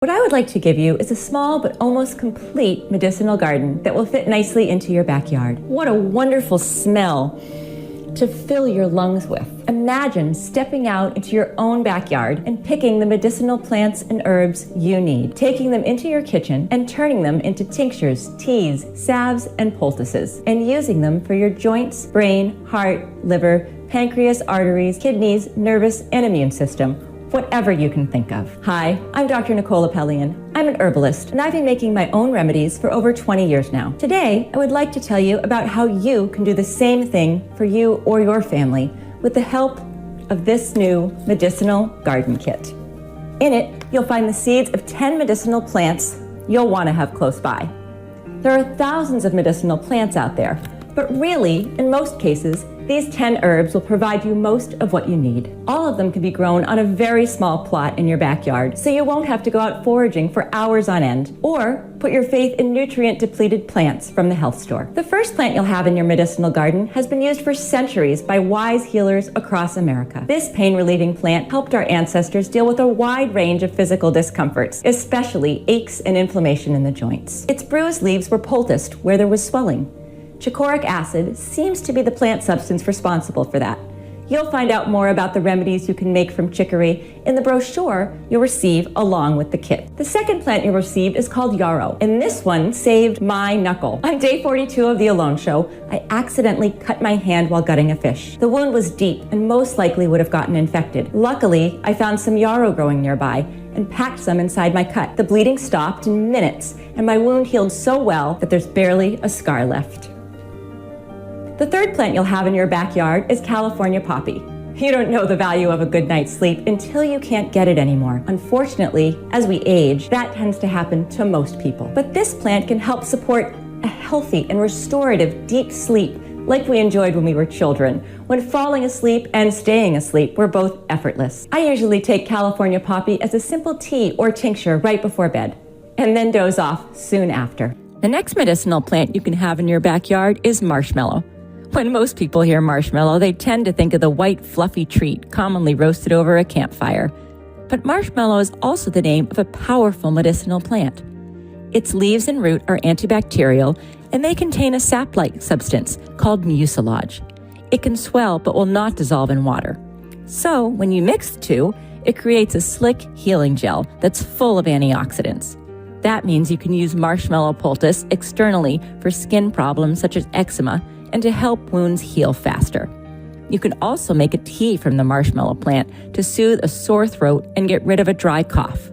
What I would like to give you is a small but almost complete medicinal garden that will fit nicely into your backyard. What a wonderful smell to fill your lungs with. Imagine stepping out into your own backyard and picking the medicinal plants and herbs you need, taking them into your kitchen and turning them into tinctures, teas, salves, and poultices, and using them for your joints, brain, heart, liver, pancreas, arteries, kidneys, nervous, and immune system. Whatever you can think of. Hi, I'm Dr. Nicole Apelian. I'm an herbalist, and I've been making my own remedies for over 20 years now. Today, I would like to tell you about how you can do the same thing for you or your family with the help of this new medicinal garden kit. In it, you'll find the seeds of 10 medicinal plants you'll want to have close by. There are thousands of medicinal plants out there, but really, in most cases, these 10 herbs will provide you most of what you need. All of them can be grown on a very small plot in your backyard, so you won't have to go out foraging for hours on end, or put your faith in nutrient-depleted plants from the health store. The first plant you'll have in your medicinal garden has been used for centuries by wise healers across America. This pain-relieving plant helped our ancestors deal with a wide range of physical discomforts, especially aches and inflammation in the joints. Its bruised leaves were poulticed where there was swelling. Chicoraic acid seems to be the plant substance responsible for that. You'll find out more about the remedies you can make from chicory in the brochure you'll receive along with the kit. The second plant you'll receive is called yarrow, and this one saved my knuckle. On day 42 of the Alone Show, I accidentally cut my hand while gutting a fish. The wound was deep and most likely would have gotten infected. Luckily, I found some yarrow growing nearby and packed some inside my cut. The bleeding stopped in minutes, and my wound healed so well that there's barely a scar left. The third plant you'll have in your backyard is California poppy. You don't know the value of a good night's sleep until you can't get it anymore. Unfortunately, as we age, that tends to happen to most people. But this plant can help support a healthy and restorative deep sleep like we enjoyed when we were children, when falling asleep and staying asleep were both effortless. I usually take California poppy as a simple tea or tincture right before bed, and then doze off soon after. The next medicinal plant you can have in your backyard is marshmallow. When most people hear marshmallow, they tend to think of the white, fluffy treat commonly roasted over a campfire. But marshmallow is also the name of a powerful medicinal plant. Its leaves and root are antibacterial, and they contain a sap-like substance called mucilage. It can swell but will not dissolve in water. So, when you mix the two, it creates a slick healing gel that's full of antioxidants. That means you can use marshmallow poultice externally for skin problems such as eczema, and to help wounds heal faster. You can also make a tea from the marshmallow plant to soothe a sore throat and get rid of a dry cough.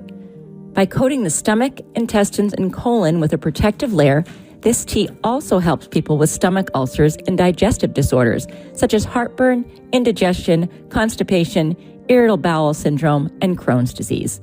By coating the stomach, intestines, and colon with a protective layer, this tea also helps people with stomach ulcers and digestive disorders, such as heartburn, indigestion, constipation, irritable bowel syndrome, and Crohn's disease.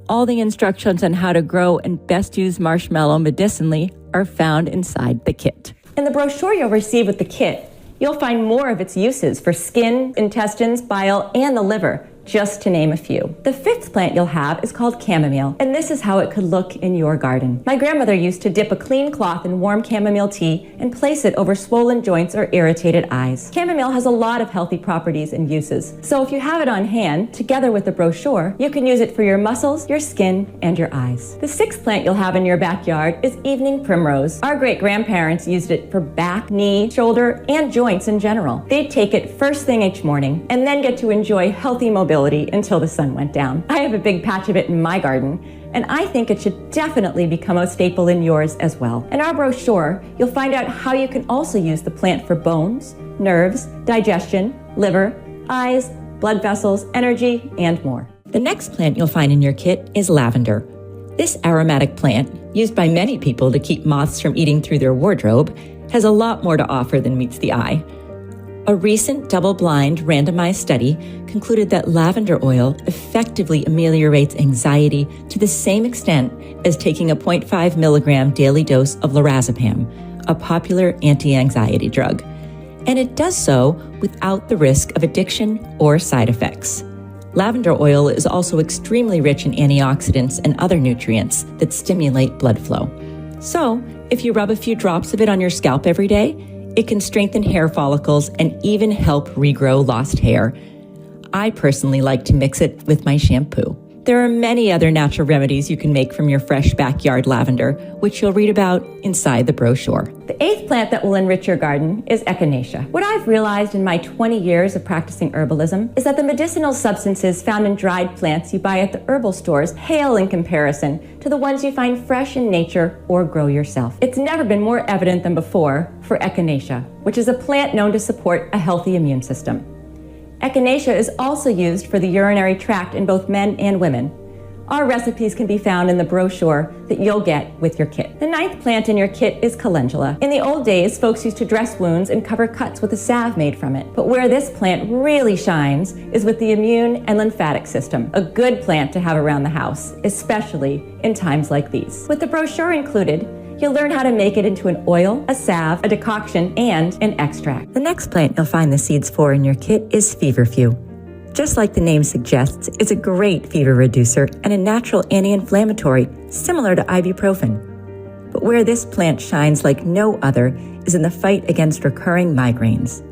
All the instructions on how to grow and best use marshmallow medicinally are found inside the kit. In the brochure you'll receive with the kit, you'll find more of its uses for skin, intestines, bile, and the liver, just to name a few. The fifth plant you'll have is called chamomile, and this is how it could look in your garden. My grandmother used to dip a clean cloth in warm chamomile tea and place it over swollen joints or irritated eyes. Chamomile has a lot of healthy properties and uses, so if you have it on hand, together with the brochure, you can use it for your muscles, your skin, and your eyes. The sixth plant you'll have in your backyard is evening primrose. Our great-grandparents used it for back, knee, shoulder, and joints in general. They'd take it first thing each morning and then get to enjoy healthy mobility until the sun went down. I have a big patch of it in my garden, and I think it should definitely become a staple in yours as well. In our brochure, you'll find out how you can also use the plant for bones, nerves, digestion, liver, eyes, blood vessels, energy, and more. The next plant you'll find in your kit is lavender. This aromatic plant, used by many people to keep moths from eating through their wardrobe, has a lot more to offer than meets the eye. A recent double-blind randomized study concluded that lavender oil effectively ameliorates anxiety to the same extent as taking a 0.5 milligram daily dose of lorazepam, a popular anti-anxiety drug. And it does so without the risk of addiction or side effects. Lavender oil is also extremely rich in antioxidants and other nutrients that stimulate blood flow. So, if you rub a few drops of it on your scalp every day, it can strengthen hair follicles and even help regrow lost hair. I personally like to mix it with my shampoo. There are many other natural remedies you can make from your fresh backyard lavender, which you'll read about inside the brochure. The 8th plant that will enrich your garden is echinacea. What I've realized in my 20 years of practicing herbalism is that the medicinal substances found in dried plants you buy at the herbal stores pale in comparison to the ones you find fresh in nature or grow yourself. It's never been more evident than before for echinacea, which is a plant known to support a healthy immune system. Echinacea is also used for the urinary tract in both men and women. Our recipes can be found in the brochure that you'll get with your kit. The 9th plant in your kit is calendula. In the old days, folks used to dress wounds and cover cuts with a salve made from it. But where this plant really shines is with the immune and lymphatic system, a good plant to have around the house, especially in times like these. With the brochure included, you'll learn how to make it into an oil, a salve, a decoction, and an extract. The next plant you'll find the seeds for in your kit is feverfew. Just like the name suggests, it's a great fever reducer and a natural anti-inflammatory, similar to ibuprofen. But where this plant shines like no other is in the fight against recurring migraines.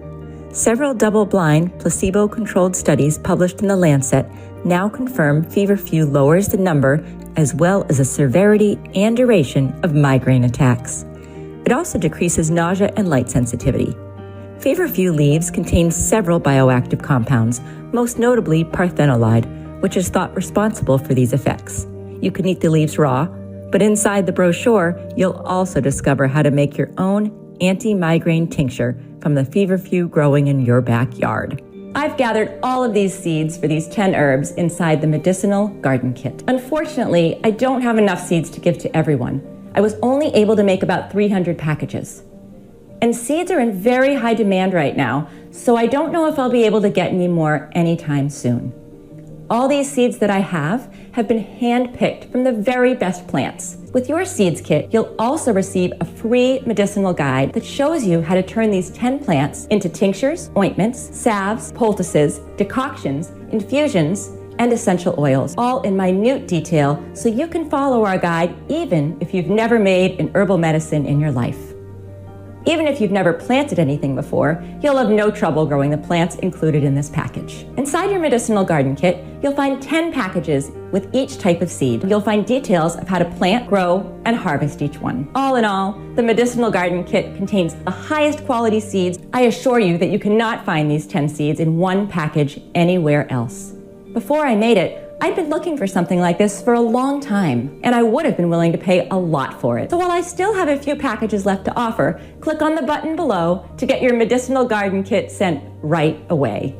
Several double-blind, placebo-controlled studies published in The Lancet now confirm feverfew lowers the number as well as the severity and duration of migraine attacks. It also decreases nausea and light sensitivity. Feverfew leaves contain several bioactive compounds, most notably parthenolide, which is thought responsible for these effects. You can eat the leaves raw, but inside the brochure, you'll also discover how to make your own anti-migraine tincture from the feverfew growing in your backyard. I've gathered all of these seeds for these 10 herbs inside the Medicinal Garden Kit. Unfortunately, I don't have enough seeds to give to everyone. I was only able to make about 300 packages. And seeds are in very high demand right now, so I don't know if I'll be able to get any more anytime soon. All these seeds that I have been hand-picked from the very best plants. With your seeds kit, you'll also receive a free medicinal guide that shows you how to turn these 10 plants into tinctures, ointments, salves, poultices, decoctions, infusions, and essential oils, all in minute detail so you can follow our guide even if you've never made an herbal medicine in your life. Even if you've never planted anything before, you'll have no trouble growing the plants included in this package. Inside your Medicinal Garden Kit, you'll find 10 packages with each type of seed. You'll find details of how to plant, grow, and harvest each one. All in all, the Medicinal Garden Kit contains the highest quality seeds. I assure you that you cannot find these 10 seeds in one package anywhere else. Before I made it, I'd been looking for something like this for a long time, and I would have been willing to pay a lot for it. So while I still have a few packages left to offer, click on the button below to get your Medicinal Garden Kit sent right away.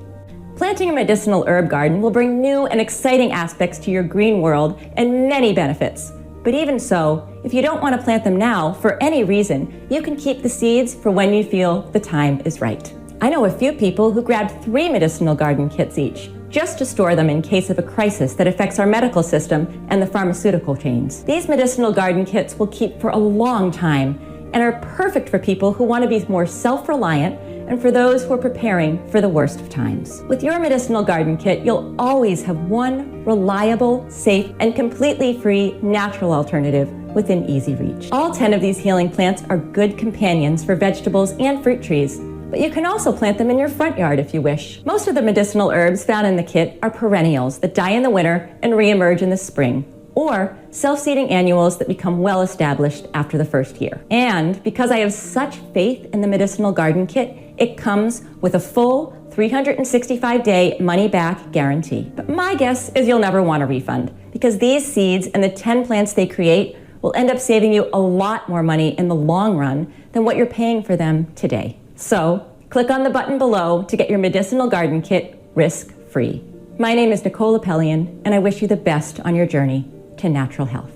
Planting a medicinal herb garden will bring new and exciting aspects to your green world and many benefits. But even so, if you don't want to plant them now for any reason, you can keep the seeds for when you feel the time is right. I know a few people who grabbed 3 medicinal garden kits each, just to store them in case of a crisis that affects our medical system and the pharmaceutical chains. These medicinal garden kits will keep for a long time and are perfect for people who want to be more self-reliant and for those who are preparing for the worst of times. With your Medicinal Garden Kit, you'll always have one reliable, safe, and completely free natural alternative within easy reach. All 10 of these healing plants are good companions for vegetables and fruit trees, but you can also plant them in your front yard if you wish. Most of the medicinal herbs found in the kit are perennials that die in the winter and reemerge in the spring, or self-seeding annuals that become well-established after the first year. And because I have such faith in the Medicinal Garden Kit, it comes with a full 365-day money-back guarantee. But my guess is you'll never want a refund, because these seeds and the 10 plants they create will end up saving you a lot more money in the long run than what you're paying for them today. So, click on the button below to get your Medicinal Garden Kit risk-free. My name is Nicole Apelian, and I wish you the best on your journey to natural health.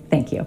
Thank you.